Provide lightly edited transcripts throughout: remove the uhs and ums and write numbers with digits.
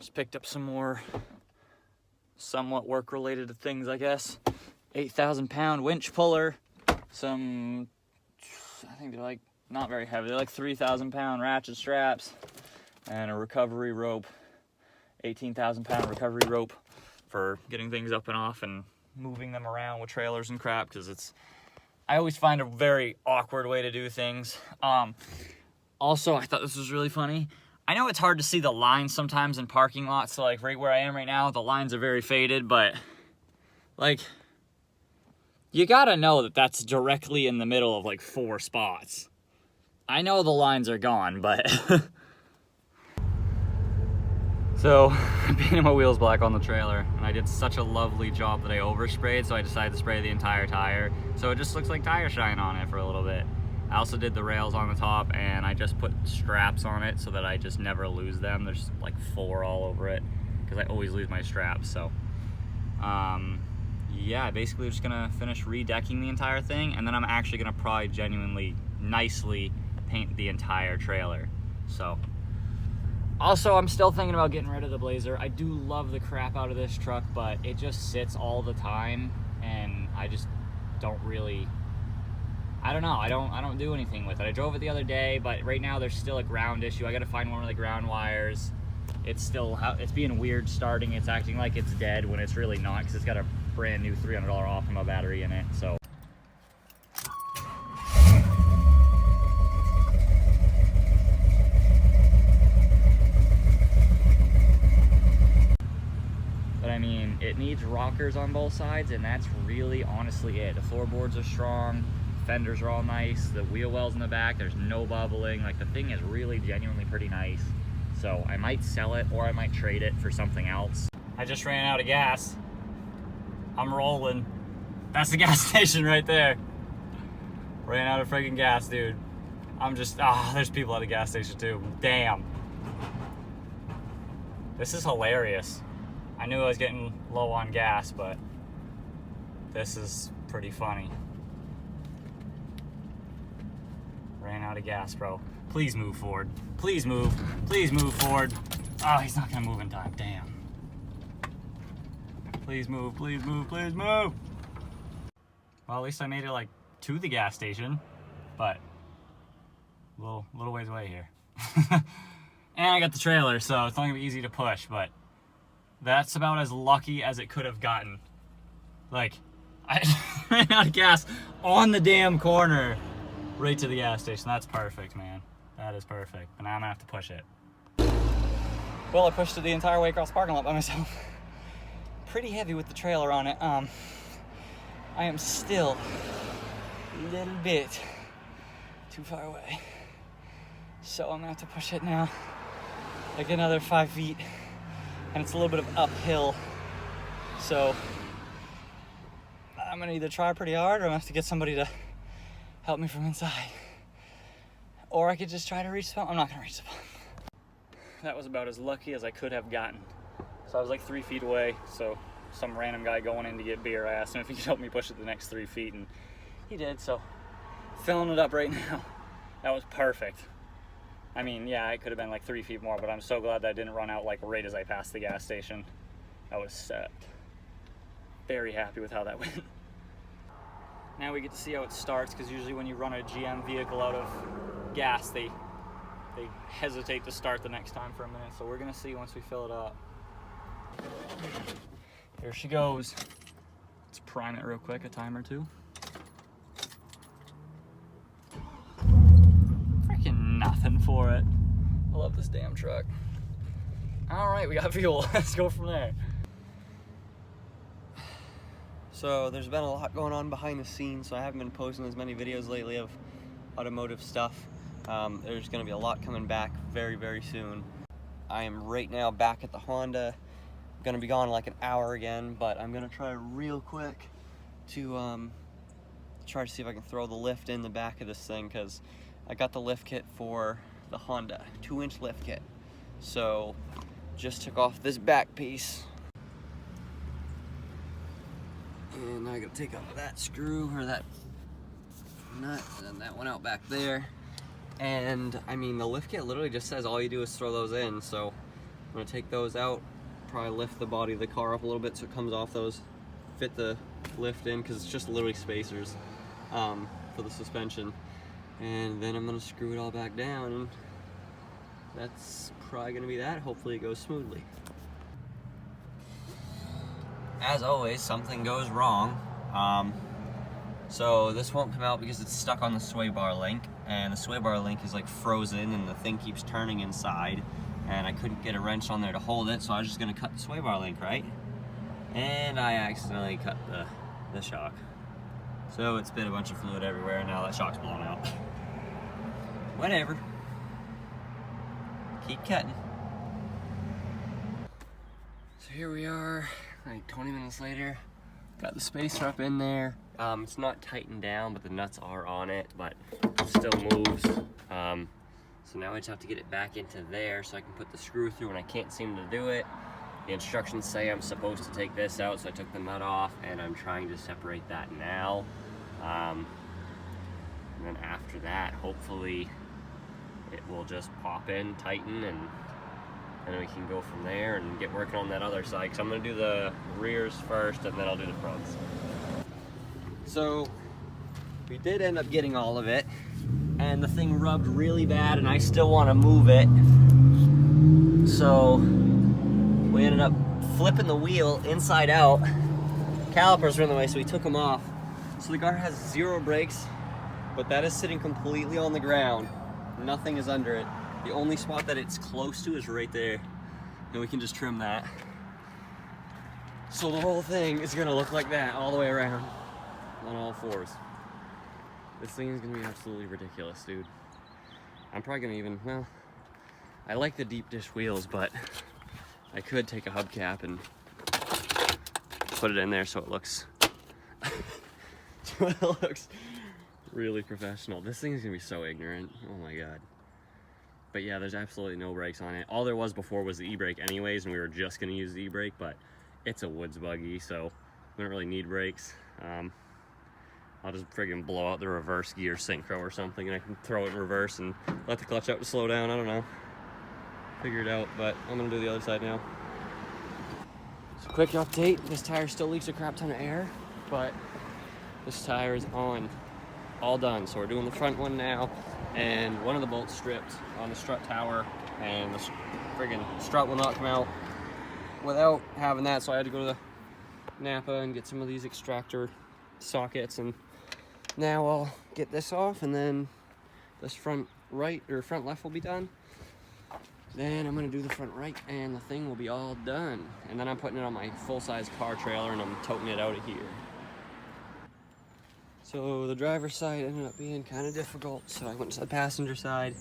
Just picked up some more somewhat work-related things, I guess. 8,000-pound winch puller, some, I think they're like not very heavy, they're like 3,000-pound ratchet straps, and a recovery rope, 18,000-pound recovery rope for getting things up and off and moving them around with trailers and crap, because I always find a very awkward way to do things. Also, I thought this was really funny. I know it's hard to see the lines sometimes in parking lots, so like right where I am right now, the lines are very faded, but like, you gotta know that that's directly in the middle of like 4 spots. I know the lines are gone, but... So, I painted my wheels black on the trailer, and I did such a lovely job that I oversprayed, so I decided to spray the entire tire. So it just looks like tire shine on it for a little bit. I also did the rails on the top, and I just put straps on it so that I just never lose them. There's like 4 all over it, because I always lose my straps, so... yeah, basically just gonna finish redecking the entire thing, and then I'm actually gonna probably genuinely, nicely paint the entire trailer. So, also I'm still thinking about getting rid of the Blazer. I do love the crap out of this truck, but it just sits all the time, and I just don't really, I don't know, I don't do anything with it. I drove it the other day, but right now there's still a ground issue. I gotta find one of the ground wires. It's being weird starting. It's acting like it's dead when it's really not, because it's got a brand new $300 Optima battery in it, so. But I mean, it needs rockers on both sides, and that's really honestly it. The floorboards are strong, fenders are all nice, the wheel wells in the back, there's no bubbling. Like, the thing is really genuinely pretty nice. So I might sell it, or I might trade it for something else. I just ran out of gas. I'm rolling. That's the gas station right there. Ran out of friggin' gas, dude. I'm just, there's people at the gas station too. Damn. This is hilarious. I knew I was getting low on gas, but this is pretty funny. Ran out of gas, bro. Please move forward. Please move. Please move forward. Oh, he's not gonna move in time. Damn. Please move, please move, please move. Well, at least I made it like to the gas station, but little ways away here. And I got the trailer, so it's not gonna be easy to push, but that's about as lucky as it could have gotten. Like, I ran out of gas on the damn corner right to the gas station. That's perfect, man. That is perfect. But now I'm gonna have to push it. Well, I pushed it the entire way across the parking lot by myself. Pretty heavy with the trailer on it. I am still a little bit too far away. So I'm gonna have to push it now, like another 5 feet. And it's a little bit of uphill. So I'm gonna either try pretty hard, or I'm gonna have to get somebody to help me from inside. Or I could just try to reach the pump. I'm not gonna reach the pump. That was about as lucky as I could have gotten. So I was like 3 feet away, so some random guy going in to get beer, I asked him if he could help me push it the next 3 feet, and he did, so filling it up right now. That was perfect. I mean, yeah, it could have been like 3 feet more, but I'm so glad that I didn't run out like right as I passed the gas station. I was set. Very happy with how that went. Now we get to see how it starts, because usually when you run a GM vehicle out of gas, they hesitate to start the next time for a minute. So we're gonna see once we fill it up. Here she goes. Let's prime it real quick, a time or two. Freaking nothing for it. I love this damn truck. All right, we got fuel. Let's go from there. So there's been a lot going on behind the scenes, so I haven't been posting as many videos lately of automotive stuff. There's gonna be a lot coming back very, very soon. I am right now back at the Honda. I'm gonna be gone in like an hour again, but I'm gonna try real quick to try to see if I can throw the lift in the back of this thing, because I got the lift kit for the Honda, 2-inch lift kit. So just took off this back piece. And now I gotta take off that screw, or that nut, and then that one out back there. And I mean, the lift kit literally just says all you do is throw those in, so I'm gonna take those out, probably lift the body of the car up a little bit so it comes off those, fit the lift in, because it's just literally spacers for the suspension. And then I'm gonna screw it all back down, and that's probably gonna be that. Hopefully it goes smoothly. As always, something goes wrong. So this won't come out because it's stuck on the sway bar link, and the sway bar link is like frozen and the thing keeps turning inside, and I couldn't get a wrench on there to hold it, so I was just gonna cut the sway bar link, right? And I accidentally cut the shock. So it's been a bunch of fluid everywhere, and now that shock's blown out. Whatever. Keep cutting. So here we are, like 20 minutes later. Got the spacer up in there. It's not tightened down, but the nuts are on it, but it still moves. So now I just have to get it back into there so I can put the screw through, and I can't seem to do it. The instructions say I'm supposed to take this out, so I took the nut off, and I'm trying to separate that now. And then after that, hopefully it will just pop in, tighten, and then we can go from there and get working on that other side. So I'm gonna do the rears first, and then I'll do the fronts. So we did end up getting all of it, and the thing rubbed really bad, and I still want to move it. So we ended up flipping the wheel inside out. Calipers were in the way, so we took them off. So the car has 0 brakes, but that is sitting completely on the ground. Nothing is under it. The only spot that it's close to is right there, and we can just trim that. So the whole thing is gonna look like that all the way around on all fours. This thing is gonna be absolutely ridiculous, dude. I'm probably gonna even, well, I like the deep dish wheels, but I could take a hubcap and put it in there so it looks it looks really professional. This thing is gonna be so ignorant. Oh my god. But yeah, there's absolutely no brakes on it. All there was before was the e-brake anyways, and we were just gonna use the e-brake, but it's a woods buggy, so we don't really need brakes. I'll just friggin' blow out the reverse gear synchro or something, and I can throw it in reverse and let the clutch out to slow down. I don't know. Figure it out, but I'm gonna do the other side now. So quick update, this tire still leaks a crap ton of air, but this tire is on, all done. So we're doing the front one now, and one of the bolts stripped on the strut tower, and the friggin' strut will not come out without having that, so I had to go to the Napa and get some of these extractor sockets, and now I'll get this off, and then this front right or front left will be done. Then I'm gonna do the front right, and the thing will be all done. And then I'm putting it on my full-size car trailer, and I'm toting it out of here. So the driver's side ended up being kind of difficult, so I went to the passenger side.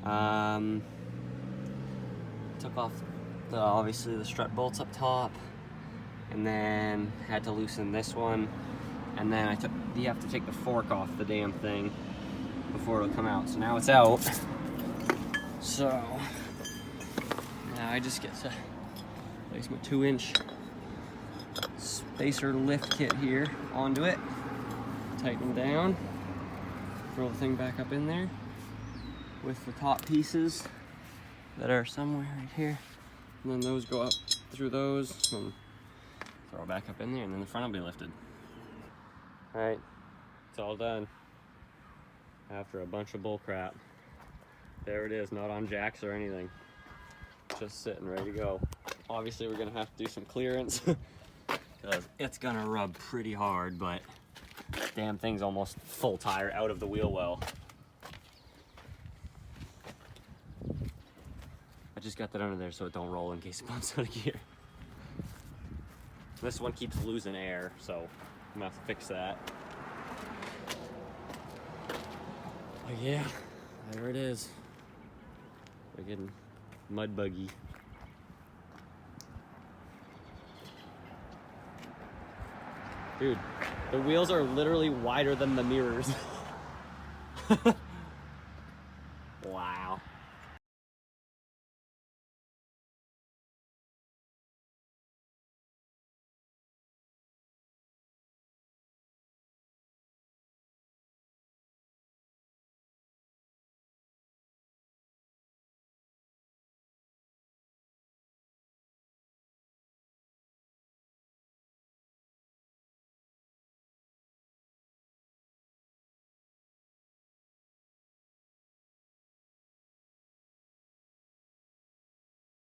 Took off obviously the strut bolts up top, and then had to loosen this one, and then you have to take the fork off the damn thing before it'll come out. So now it's out. So now I just get to place my 2-inch spacer lift kit here onto it, tighten down, throw the thing back up in there with the top pieces that are somewhere right here, and then those go up through those and throw it back up in there, and then the front will be lifted. All right, it's all done after a bunch of bull crap. There it is, not on jacks or anything, just sitting ready to go. Obviously we're gonna have to do some clearance because it's gonna rub pretty hard, but damn thing's almost full tire out of the wheel well. I just got that under there so it don't roll in case it bumps out of gear. This one keeps losing air, so I'm gonna have to fix that. But yeah, there it is. Friggin' mud buggy. Dude, the wheels are literally wider than the mirrors.